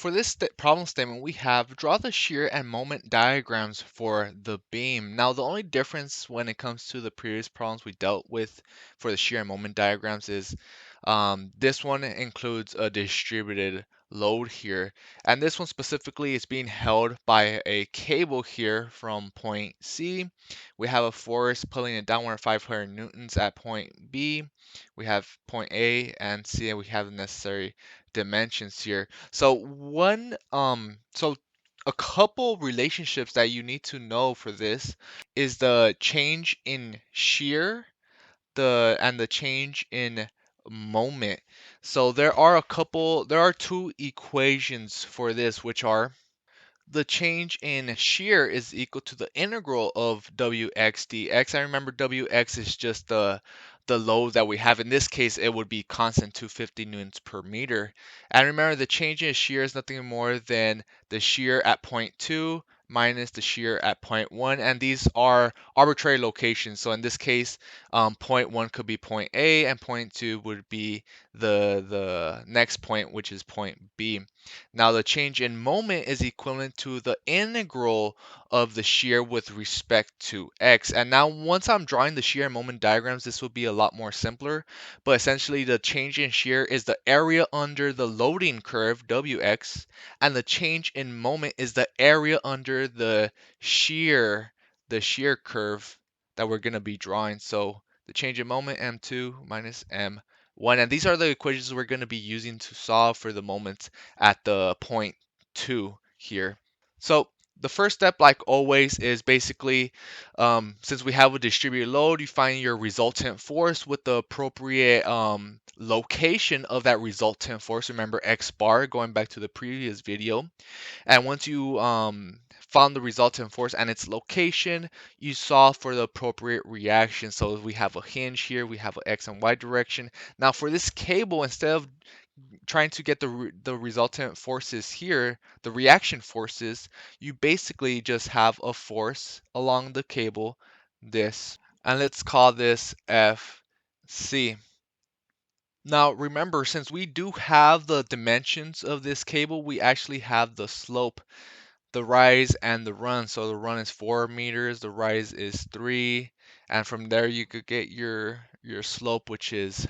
for this problem statement, we have draw the shear and moment diagrams for the beam. Now, the only difference when it comes to the previous problems we dealt with for the shear and moment diagrams is this one includes a distributed load here. And this one specifically is being held by a cable here from point C. We have a force pulling it downward 500 newtons at point B. We have point A and C, and we have the necessary dimensions here. So a couple relationships that you need to know for this is the change in shear, the change in moment. So there are two equations for this, which are the change in shear is equal to the integral of Wx dx. I remember Wx is just the load that we have. In this case, it would be constant 250 newtons per meter. And remember, the change in shear is nothing more than the shear at point 2 minus the shear at point 1. And these are arbitrary locations. So in this case, point 1 could be point A, and point 2 would be the next point, which is point B. Now, the change in moment is equivalent to the integral of the shear with respect to x. And now, once I'm drawing the shear and moment diagrams, this will be a lot more simpler. But essentially, the change in shear is the area under the loading curve, Wx, and the change in moment is the area under the shear curve that we're going to be drawing. So the change in moment, m2 minus m1. And these are the equations we're going to be using to solve for the moments at the point 2 here. So the first step, like always, is basically since we have a distributed load, you find your resultant force with the appropriate location of that resultant force. Remember x bar, going back to the previous video. And once you found the resultant force and its location, you solve for the appropriate reaction. So we have a hinge here, we have an x and y direction. Now for this cable, instead of trying to get the resultant forces here, the reaction forces, you basically just have a force along the cable, this, and let's call this FC. Now remember, since we do have the dimensions of this cable, we actually have the slope, the rise and the run. So the run is 4 meters, the rise is 3, and from there you could get your slope, which is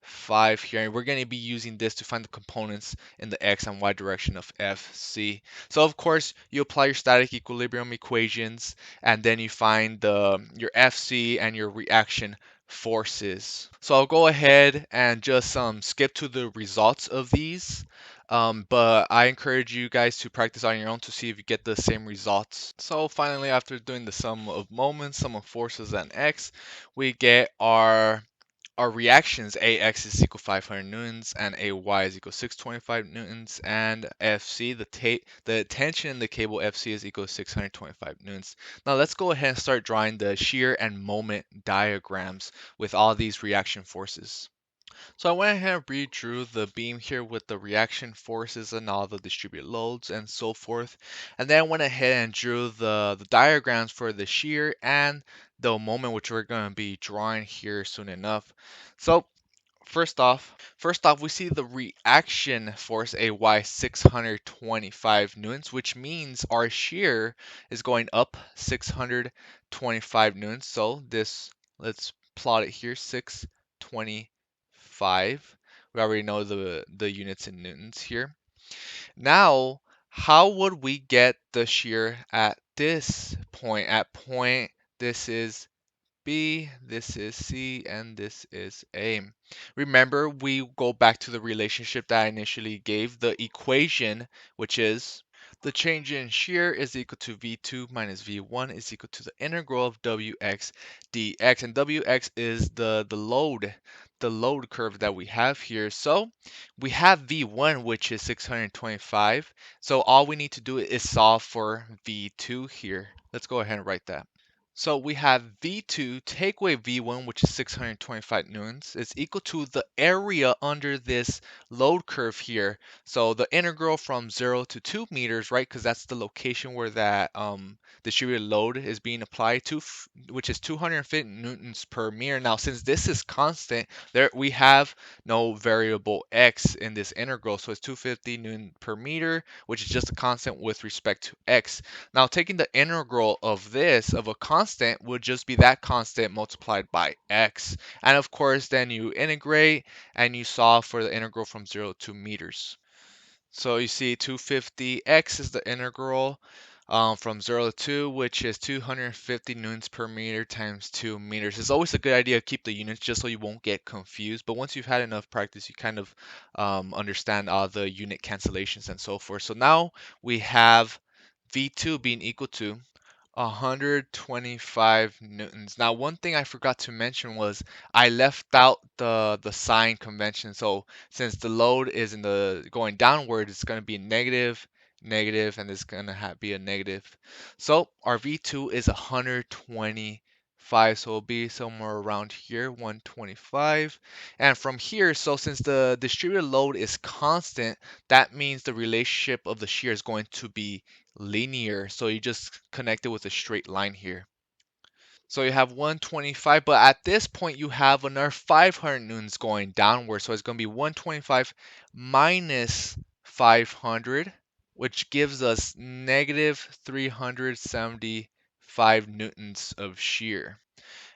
5 here. And we're going to be using this to find the components in the x and y direction of FC. So of course you apply your static equilibrium equations, and then you find your FC and your reaction forces. So I'll go ahead and just skip to the results of these. But I encourage you guys to practice on your own to see if you get the same results. So finally, after doing the sum of moments, sum of forces, and x, we get our reactions. AX is equal 500 newtons and AY is equal 625 newtons, and FC, the tension in the cable FC, is equal to 625 newtons. Now let's go ahead and start drawing the shear and moment diagrams with all these reaction forces. So I went ahead and redrew the beam here with the reaction forces and all the distributed loads and so forth. And then I went ahead and drew the diagrams for the shear and the moment, which we're going to be drawing here soon enough. So first off, we see the reaction force AY 625 newtons, which means our shear is going up 625 newtons. So let's plot it here, 625. We already know the units in newtons here. Now, how would we get the shear at this point? This is B, this is C, and this is A. Remember, we go back to the relationship that I initially gave, the equation, which is the change in shear is equal to V2 minus V1 is equal to the integral of Wx dx. And Wx is the load curve that we have here. So we have V1, which is 625. So all we need to do is solve for V2 here. Let's go ahead and write that. So we have V2 take away V1, which is 625 newtons, is equal to the area under this load curve here. So the integral from 0 to 2 meters, right? Because that's the location where that distributed load is being applied to, which is 250 newtons per meter. Now, since this is constant, there we have no variable x in this integral. So it's 250 newton per meter, which is just a constant with respect to x. Now, taking the integral of this, of a constant, would just be that constant multiplied by x. And of course, then you integrate and you solve for the integral from 0 to meters. So you see 250x is the integral from 0 to 2, which is 250 newtons per meter times 2 meters. It's always a good idea to keep the units just so you won't get confused. But once you've had enough practice, you kind of understand all the unit cancellations and so forth. So now we have V2 being equal to 125 newtons. Now, one thing I forgot to mention was I left out the sign convention. So since the load is in the going downward, it's going to be negative, negative, and it's going to be a negative. So our V2 is 125. So it'll be somewhere around here, 125. And from here, so since the distributed load is constant, that means the relationship of the shear is going to be linear. So you just connect it with a straight line here. So you have 125, but at this point you have another 500 newtons going downward. So it's going to be 125 minus 500, which gives us negative 375 newtons of shear.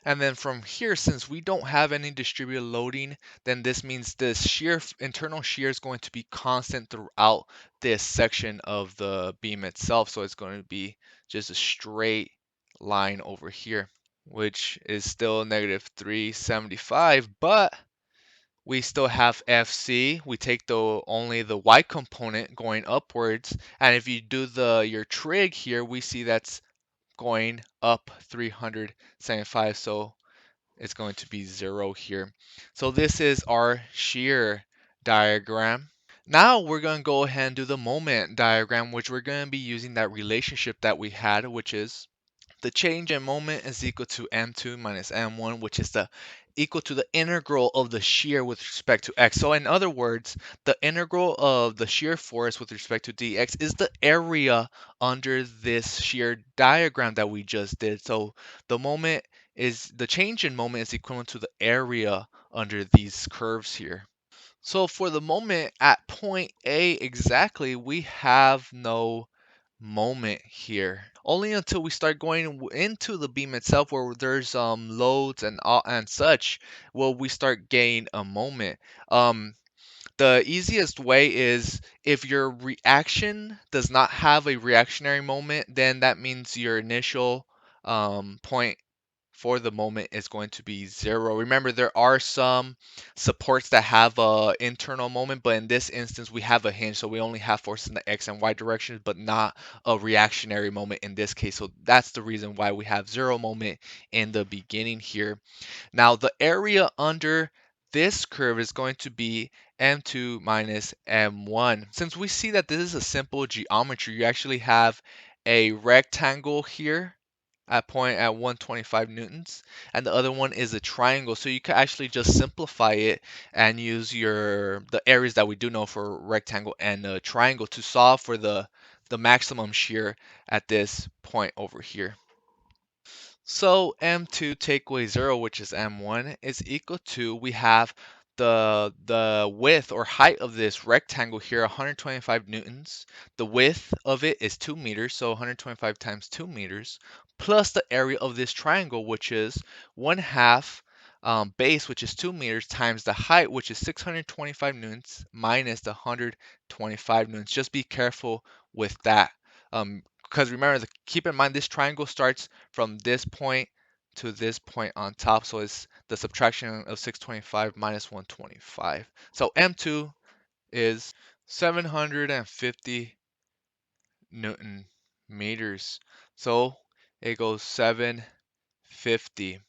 And then from here, since we don't have any distributed loading, then this means the shear, internal shear is going to be constant throughout this section of the beam itself. So it's going to be just a straight line over here, which is still negative 375, but we still have FC. We take the only the y component going upwards, and if you do your trig here, we see that's going up 375. So it's going to be 0 here. So this is our shear diagram. Now we're going to go ahead and do the moment diagram, which we're going to be using that relationship that we had, which is the change in moment is equal to m2 minus m1, which is the equal to the integral of the shear with respect to x. So in other words, the integral of the shear force with respect to dx is the area under this shear diagram that we just did. So the change in moment is equivalent to the area under these curves here. So for the moment at point A exactly, we have no moment here. Only until we start going into the beam itself where there's loads and such will we start gaining a moment. The easiest way is if your reaction does not have a reactionary moment, then that means your initial point for the moment is going to be 0. Remember, there are some supports that have a internal moment, but in this instance, we have a hinge, so we only have forces in the x and y directions, but not a reactionary moment in this case. So that's the reason why we have 0 moment in the beginning here. Now, the area under this curve is going to be m2 minus m1. Since we see that this is a simple geometry, you actually have a rectangle here at point at 125 newtons, and the other one is a triangle. So you can actually just simplify it and use the areas that we do know for rectangle and a triangle to solve for the maximum shear at this point over here. So m2 take away 0, which is m1, is equal to, we have the width or height of this rectangle here, 125 newtons. The width of it is 2 meters, so 125 times 2 meters, plus the area of this triangle, which is 1/2 base, which is 2 meters, times the height, which is 625 newtons, minus the 125 newtons. Just be careful with that. Because remember, keep in mind this triangle starts from this point to this point on top, so it's the subtraction of 625 minus 125. So M2 is 750 Newton meters. So it goes 750.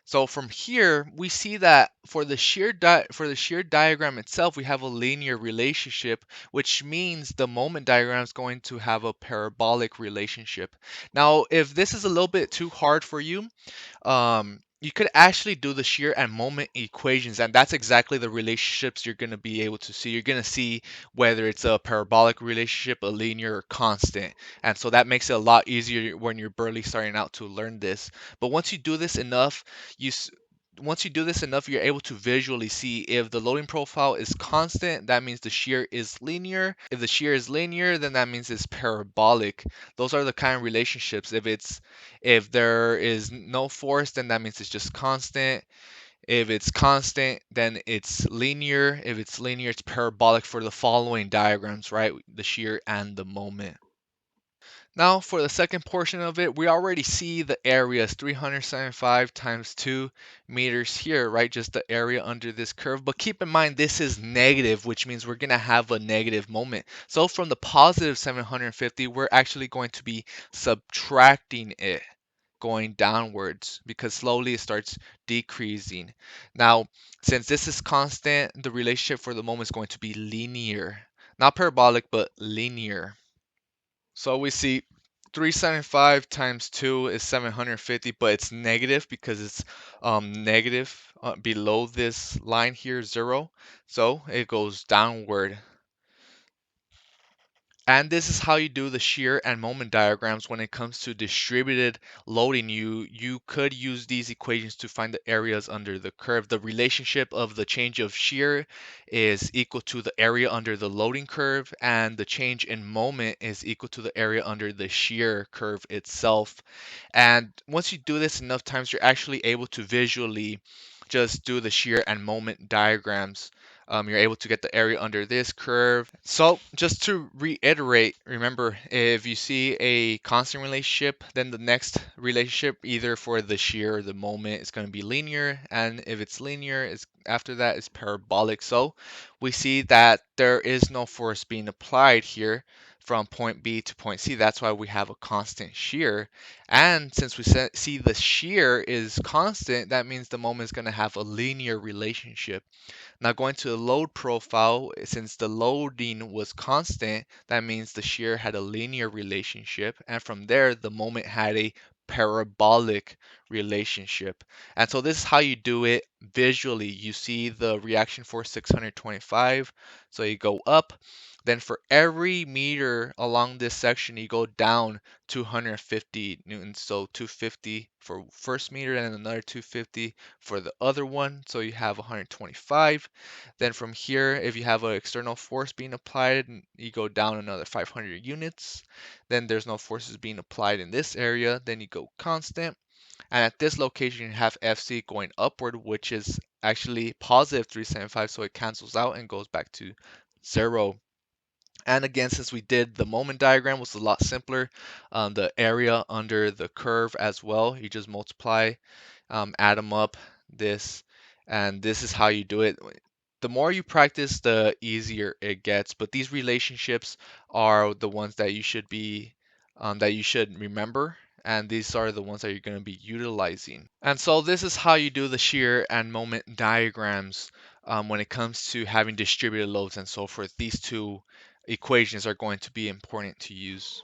So from here, we see that for the shear diagram itself, we have a linear relationship, which means the moment diagram is going to have a parabolic relationship. Now, if this is a little bit too hard for you, you could actually do the shear and moment equations, and that's exactly the relationships you're going to be able to see. You're going to see whether it's a parabolic relationship, a linear, or constant. And so that makes it a lot easier when you're barely starting out to learn this. But once you do this enough, you s- once you do this enough, you're able to visually see if the loading profile is constant, that means the shear is linear. If the shear is linear, then that means it's parabolic. Those are the kind of relationships. If there is no force, then that means it's just constant. If it's constant, then it's linear. If it's linear, it's parabolic for the following diagrams, right? The shear and the moment. Now for the second portion of it, we already see the area is 375 times 2 meters here, right? Just the area under this curve. But keep in mind, this is negative, which means we're going to have a negative moment. So from the positive 750, we're actually going to be subtracting it, going downwards, because slowly it starts decreasing. Now, since this is constant, the relationship for the moment is going to be linear. Not parabolic, but linear. So we see 375 times 2 is 750, but it's negative because it's negative below this line here, 0. So it goes downward. And this is how you do the shear and moment diagrams when it comes to distributed loading. You could use these equations to find the areas under the curve. The relationship of the change of shear is equal to the area under the loading curve, and the change in moment is equal to the area under the shear curve itself. And once you do this enough times, you're actually able to visually just do the shear and moment diagrams. You're able to get the area under this curve. So just to reiterate, remember, if you see a constant relationship, then the next relationship, either for the shear or the moment, is going to be linear. And if it's linear, it's after that is parabolic. So we see that there is no force being applied here from point B to point C. That's why we have a constant shear. And since we see the shear is constant, that means the moment is going to have a linear relationship. Now going to the load profile, since the loading was constant, that means the shear had a linear relationship, and from there the moment had a parabolic relationship. And so this is how you do it visually. You see the reaction force 625, so you go up. Then for every meter along this section, you go down 250 newtons. So 250 for first meter and another 250 for the other one. So you have 125. Then from here, if you have an external force being applied, you go down another 500 units. Then there's no forces being applied in this area. Then you go constant. And at this location, you have FC going upward, which is actually positive 375. So it cancels out and goes back to 0. And again, since we did the moment diagram was a lot simpler, the area under the curve as well, you just multiply, add them up, this, and this is how you do it. The more you practice, the easier it gets. But these relationships are the ones that you should remember, and these are the ones that you're going to be utilizing. And so this is how you do the shear and moment diagrams when it comes to having distributed loads and so forth. These two equations are going to be important to use.